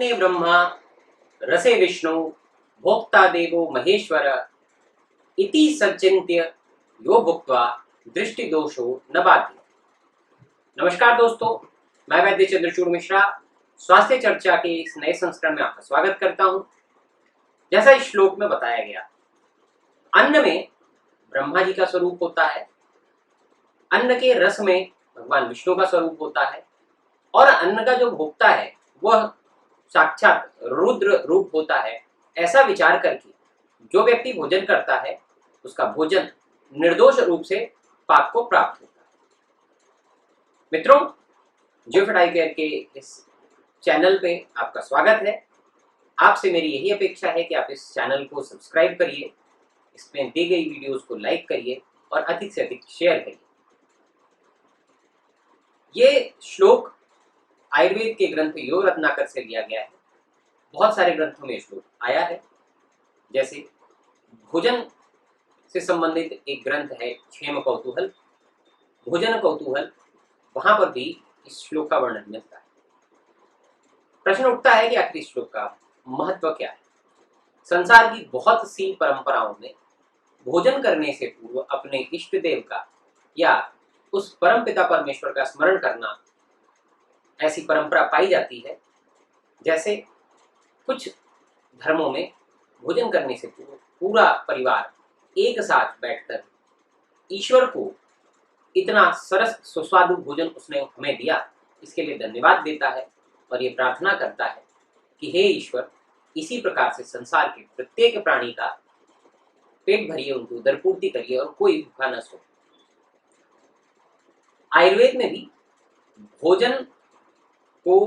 अन्ने ब्रह्मा रसे विष्णु भोक्ता देवो महेश्वर इति सज्जन्त्य यो भुक्त्वा दृष्टि दोषो न बाध्य। नमस्कार दोस्तों, मैं वैद्य चंद्रचूड़ मिश्रा स्वास्थ्य चर्चा के इस नए संस्करण में आपका स्वागत करता हूं। जैसा इस श्लोक में बताया गया, अन्न में ब्रह्मा जी का स्वरूप होता है, अन्न के रस में भगवान विष्णु का स्वरूप होता है और अन्न का जो भोक्ता है वह साक्षात रुद्र रूप होता है। ऐसा विचार करके जो व्यक्ति भोजन करता है उसका भोजन निर्दोष रूप से पाप को प्राप्त होता है। मित्रों, जियोफिट आई केयर के इस चैनल पे आपका स्वागत है। आपसे मेरी यही अपेक्षा है कि आप इस चैनल को सब्सक्राइब करिए, इसमें दी गई वीडियोस को लाइक करिए और अधिक से अधिक शेयर करिए। ये श्लोक आयुर्वेद के ग्रंथ योग रत्नाकर से लिया गया है। बहुत सारे ग्रंथों में श्लोक आया है, जैसे भोजन से संबंधित एक ग्रंथ है क्षेम कौतूहल, भोजन कौतूहल, वहां पर भी इस श्लोक का वर्णन मिलता है। प्रश्न उठता है कि आखिर इस श्लोक का महत्व क्या है। संसार की बहुत सी परंपराओं में भोजन करने से पूर्व अपने इष्ट देव का या उस परम पिता परमेश्वर का स्मरण करना, ऐसी परंपरा पाई जाती है। जैसे कुछ धर्मों में भोजन करने से पूर्व पूरा परिवार एक साथ बैठकर ईश्वर को इतना सरस सुस्वादु भोजन उसने हमें दिया, इसके लिए धन्यवाद देता है और ये प्रार्थना करता है कि हे ईश्वर, इसी प्रकार से संसार के प्रत्येक प्राणी का पेट भरिए, उनको उदरपूर्ति करिए और कोई भूखा न सो। आयुर्वेद में भी भोजन को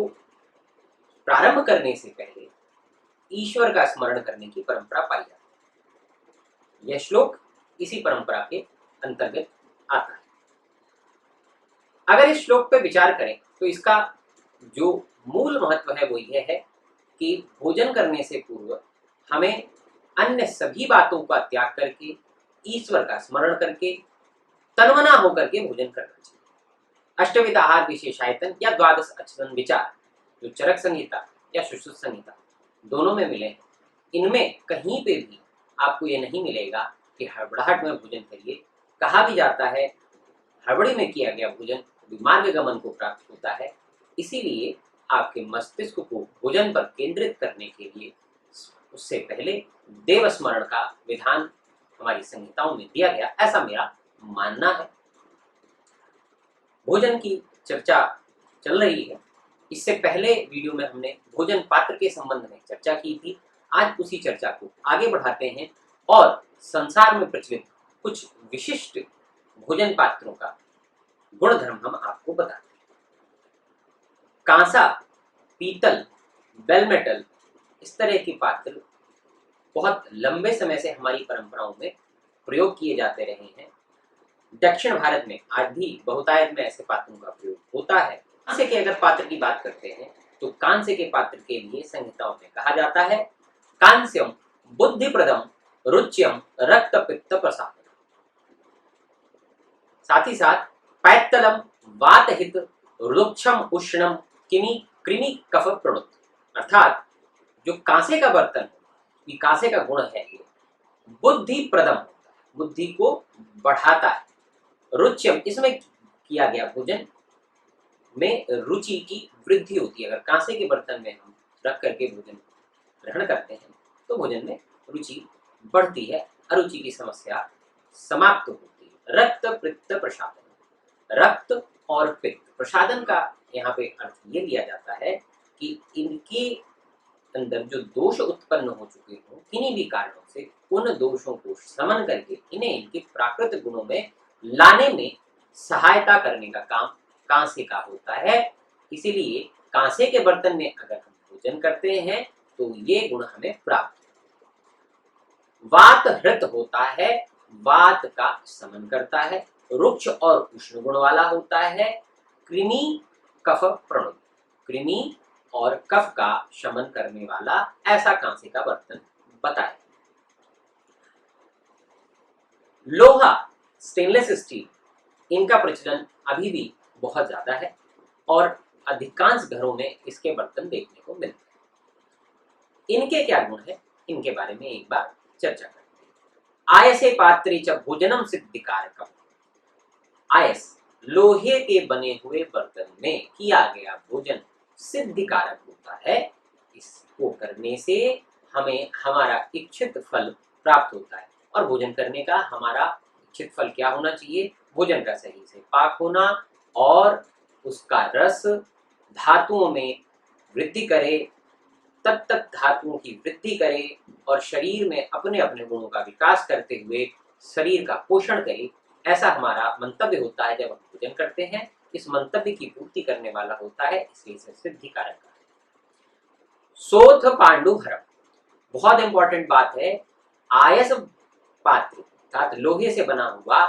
प्रारंभ करने से पहले ईश्वर का स्मरण करने की परंपरा पाई जाती है। यह श्लोक इसी परंपरा के अंतर्गत आता है। अगर इस श्लोक पर विचार करें तो इसका जो मूल महत्व है वो यह है कि भोजन करने से पूर्व हमें अन्य सभी बातों का त्याग करके ईश्वर का स्मरण करके तन्मना होकर के भोजन करना चाहिए। अष्टविध आहार विशेषायतन या द्वादश आचरण विचार, जो चरक संहिता या सुश्रुत संहिता दोनों में मिले हैं, इनमें कहीं पे भी आपको ये नहीं मिलेगा कि हड़बड़ाहट में भोजन करिए। कहा भी जाता है हड़बड़ी में किया गया भोजन मार्ग गमन को प्राप्त होता है। इसीलिए आपके मस्तिष्क को भोजन पर केंद्रित करने के लिए उससे पहले देव स्मरण का विधान हमारी संहिताओं में दिया गया, ऐसा मेरा मानना है। भोजन की चर्चा चल रही है। इससे पहले वीडियो में हमने भोजन पात्र के संबंध में चर्चा की थी। आज उसी चर्चा को आगे बढ़ाते हैं और संसार में प्रचलित कुछ विशिष्ट भोजन पात्रों का गुणधर्म हम आपको बताते हैं। कांसा, पीतल, बेल मेटल, इस तरह के पात्र बहुत लंबे समय से हमारी परंपराओं में प्रयोग किए जाते रहे हैं। दक्षिण भारत में आज भी बहुतायत में ऐसे पात्रों का प्रयोग होता है। कांसे के अगर पात्र की बात करते हैं तो कांसे के पात्र के लिए संहिताओं में कहा जाता है कांस्यम बुद्धिप्रदम रुच्यम रक्त पित्त प्रसाद। साथ ही साथ पैत्तलम वातहित रुक्षम उष्णम किमी कृमि कफ प्रणुत, अर्थात जो कांसे का बर्तन, ये कांसे का गुण है, ये बुद्धि प्रदम होता है, बुद्धि को बढ़ाता है। रुच्यम, इसमें किया गया भोजन में रुचि की वृद्धि होती है। अगर कांसे के बर्तन में हम रख करके भोजन ग्रहण करते हैं तो भोजन में रुचि बढ़ती है, अरुचि की समस्या समाप्त होती है। रक्त पित्त प्रसादन, रक्त और पित्त प्रसादन का यहाँ पे अर्थ ये लिया जाता है कि इनके अंदर जो दोष उत्पन्न हो चुके हों किन्हीं भी कारणों से, उन दोषों को समन करके इन्हें इनके प्राकृतिक गुणों में लाने में सहायता करने का काम कांसे का होता है। इसीलिए कांसे के बर्तन में अगर हम भोजन करते हैं तो ये गुण हमें प्राप्त। वात हृत होता है, वात का शमन करता है। रुक्ष और उष्ण गुण वाला होता है। कृमि कफ प्रणुत, कृमि और कफ का शमन करने वाला ऐसा कांसे का बर्तन बताए। लोहा, स्टेनलेस स्टील, इनका प्रचलन अभी भी बहुत ज्यादा है और अधिकांश घरों में इसके बर्तन देखने को मिलते हैं। इनके क्या गुण है, इनके बारे में एक बार चर्चा करते हैं। आयसे पात्रे च भोजनम सिद्धिकारकम। आयस लोहे के बने हुए बर्तन में किया गया भोजन सिद्धिकारक होता है। इसको करने से हमें हमारा इच्छित फल प्राप्त होता है। और भोजन करने का हमारा इच्छित फल क्या होना चाहिए? भोजन का सही से पाक होना और उसका रस धातुओं में वृद्धि करे, तब तक धातुओं की वृद्धि करे और शरीर में अपने अपने गुणों का विकास करते हुए शरीर का पोषण करे। ऐसा हमारा मंतव्य होता है जब हम भोजन करते हैं। इस मंतव्य की पूर्ति करने वाला होता है, इसलिए इसे सिद्धिकारक है। सोथ पांडु हरम, बहुत इंपॉर्टेंट बात है। आयस पात्र अर्थात लोहे से बना हुआ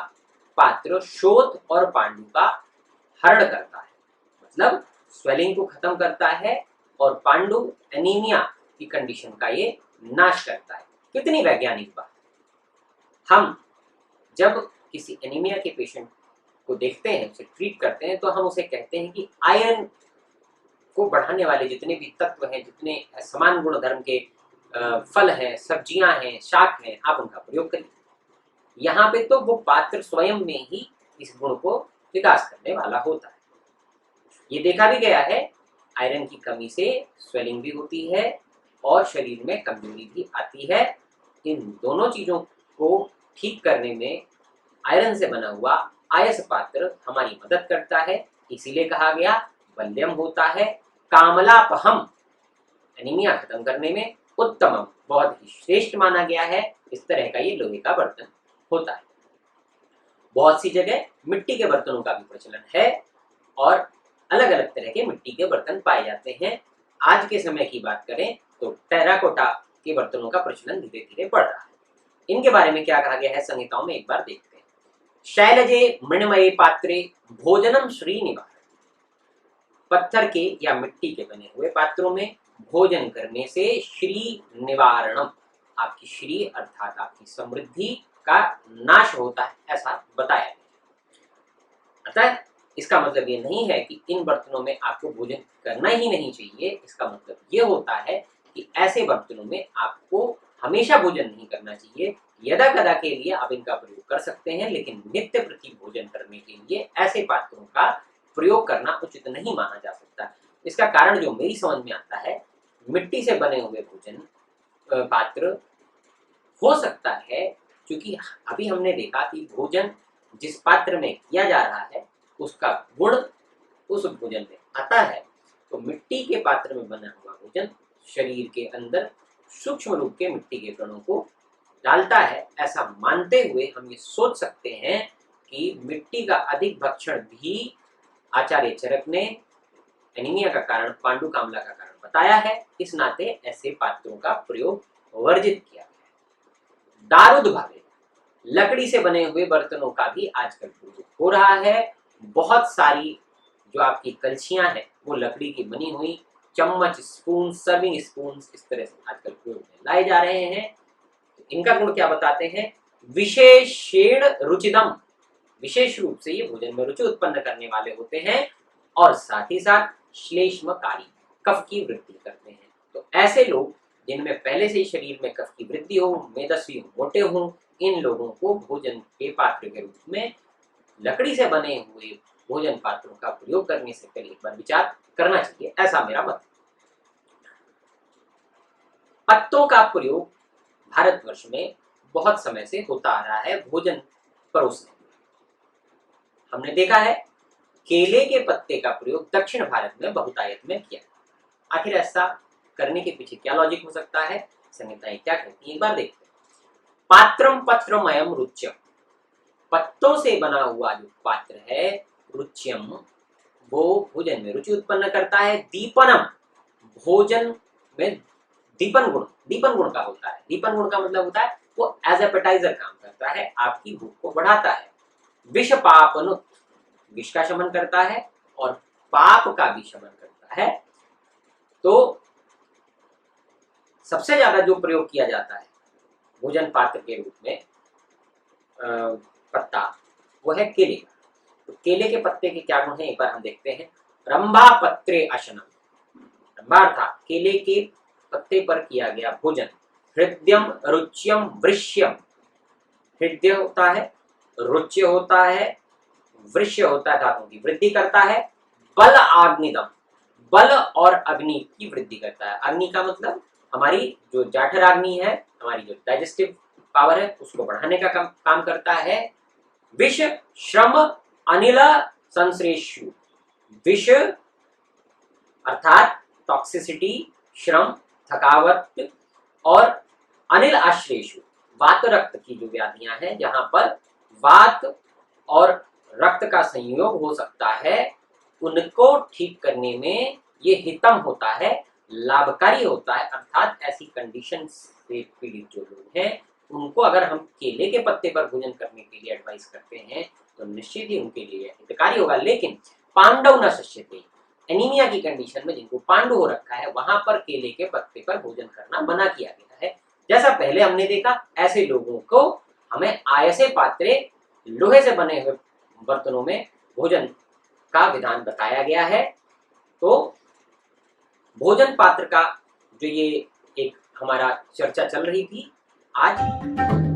पात्र शोथ और पांडु का हरण करता है, मतलब स्वेलिंग को खत्म करता है, और पांडु एनीमिया की कंडीशन का ये नाश करता है। कितनी वैज्ञानिक बात। हम जब किसी एनीमिया के पेशेंट को देखते हैं, उसे ट्रीट करते हैं, तो हम उसे कहते हैं कि आयरन को बढ़ाने वाले जितने भी तत्व हैं, जितने समान गुण धर्म के फल हैं, सब्जियां हैं, शाक हैं, आप उनका प्रयोग करिए। यहाँ पे तो वो पात्र स्वयं में ही इस गुण को विकास करने वाला होता है। ये देखा भी गया है, आयरन की कमी से स्वेलिंग भी होती है और शरीर में कमजोरी भी आती है। इन दोनों चीजों को ठीक करने में आयरन से बना हुआ आयस पात्र हमारी मदद करता है। इसीलिए कहा गया बल्यम होता है, कामलापहम, एनीमिया खत्म करने में उत्तमम, बहुत ही श्रेष्ठ माना गया है। इस तरह का ये लोहे का बर्तन होता है। बहुत सी जगह मिट्टी के बर्तनों का भी प्रचलन है और अलग अलग तरह के मिट्टी के बर्तन पाए जाते हैं। आज के समय की बात करें तो टेराकोटा के बर्तनों का प्रचलन धीरे धीरे बढ़ रहा है। इनके बारे में क्या कहा गया है संहिताओं में, एक बार देखते हैं। शैलजे मृणमये पात्रे भोजनम श्री निवारण, पत्थर के या मिट्टी के बने हुए पात्रों में भोजन करने से श्री निवारणम, आपकी श्री अर्थात आपकी समृद्धि का नाश होता है, ऐसा बताया गया। अतः इसका मतलब ये नहीं है कि इन बर्तनों में आपको भोजन करना ही नहीं चाहिए। इसका मतलब ये होता है कि ऐसे बर्तनों में आपको हमेशा भोजन नहीं करना चाहिए। यदा कदा के लिए आप इनका प्रयोग कर सकते हैं, लेकिन नित्य प्रति भोजन करने के लिए ऐसे पात्रों का प्रयोग करना उचित नहीं माना जा सकता। इसका कारण जो मेरी समझ में आता है, मिट्टी से बने हुए भोजन पात्र हो सकता है, क्योंकि अभी हमने देखा कि भोजन जिस पात्र में किया जा रहा है उसका गुण उस भोजन में आता है। तो मिट्टी के पात्र में बना हुआ भोजन शरीर के अंदर सूक्ष्म रूप के मिट्टी के कणों को डालता है। ऐसा मानते हुए हम ये सोच सकते हैं कि मिट्टी का अधिक भक्षण भी आचार्य चरक ने एनीमिया का कारण, पांडु कामला का कारण बताया है। इस नाते ऐसे पात्रों का प्रयोग वर्जित किया गया है। दारुद भावे, लकड़ी से बने हुए बर्तनों का भी आजकल प्रयोग हो रहा है। बहुत सारी जो आपकी कलछियां हैं वो लकड़ी की बनी हुई, चम्मच, स्पून, सर्विंग स्पून, इस तरह से आजकल प्रयोग में लाए जा रहे हैं। तो इनका गुण क्या बताते हैं? विशेषेण रुचिदम, विशेष रूप से ये भोजन में रुचि उत्पन्न करने वाले होते हैं और साथ ही साथ श्लेष्मकारी, कफ की वृद्धि करते हैं। तो ऐसे लोग जिनमें पहले से ही शरीर में कफ की वृद्धि हो, मेदस्वी हो, मोटे हो, इन लोगों को भोजन के पात्र के रूप में लकड़ी से बने हुए भोजन पात्रों का प्रयोग करने से पहले एक बार विचार करना चाहिए, ऐसा मेरा मत। पत्तों का प्रयोग भारतवर्ष में बहुत समय से होता आ रहा है भोजन परोसने में। हमने देखा है केले के पत्ते का प्रयोग दक्षिण भारत में बहुतायत में किया। आखिर ऐसा करने के पीछे क्या लॉजिक हो सकता है, संहिताएं क्या कहती हैं, एक बार देखते हैं। पात्रम पत्रमयम रुच्यम, पत्तों से बना हुआ जो पात्र है रुच्यम, वो भोजन में रुचि उत्पन्न करता है। दीपनम, भोजन में दीपन गुण का होता है। दीपन गुण का मतलब होता है वो एज एपेटाइजर काम करता है, आपकी भूख को बढ़ाता है। विष पापनुत, विष का शमन करता है और पाप का भी शमन करता है। तो सबसे ज्यादा जो प्रयोग किया जाता है भोजन पात्र के रूप में पत्ता, वो है केले का। तो केले के पत्ते के क्या गुण है, एक बार हम देखते हैं। रंभा पत्रे अशनम, रंभा अर्थात केले के पत्ते पर किया गया भोजन। हृदयम रुच्यम वृष्यम, हृदय होता है, रुच्य होता है, वृष्य होता है, धातुओं की वृद्धि करता है। बल आग्निदम, बल और अग्नि की वृद्धि करता है। अग्नि का मतलब हमारी जो जाठराग्नि है, हमारी जो डाइजेस्टिव पावर है, उसको बढ़ाने का काम करता है। विष श्रम अनिल संश्लेषु, विष अर्थात टॉक्सिसिटी, श्रम थकावट, और अनिल आश्लेषु वात रक्त की जो व्याधियां हैं, जहां पर वात और रक्त का संयोग हो सकता है, उनको ठीक करने में ये हितम होता है, लाभकारी होता है। अर्थात ऐसी कंडीशन से पीड़ित जो लोग हैं, उनको अगर हम केले के पत्ते पर भोजन करने के लिए एडवाइस करते हैं तो निश्चित ही उनके लिए हितकारी होगा। लेकिन पांडव न शिष्यते, एनीमिया की कंडीशन में जिनको पांडु हो रखा है, वहां पर केले के पत्ते पर भोजन करना मना किया गया है। जैसा पहले हमने देखा, ऐसे लोगों को हमें आयसे पात्रे, लोहे से बने हुए बर्तनों में भोजन का विधान बताया गया है। तो भोजन पात्र का जो ये एक हमारा चर्चा चल रही थी आज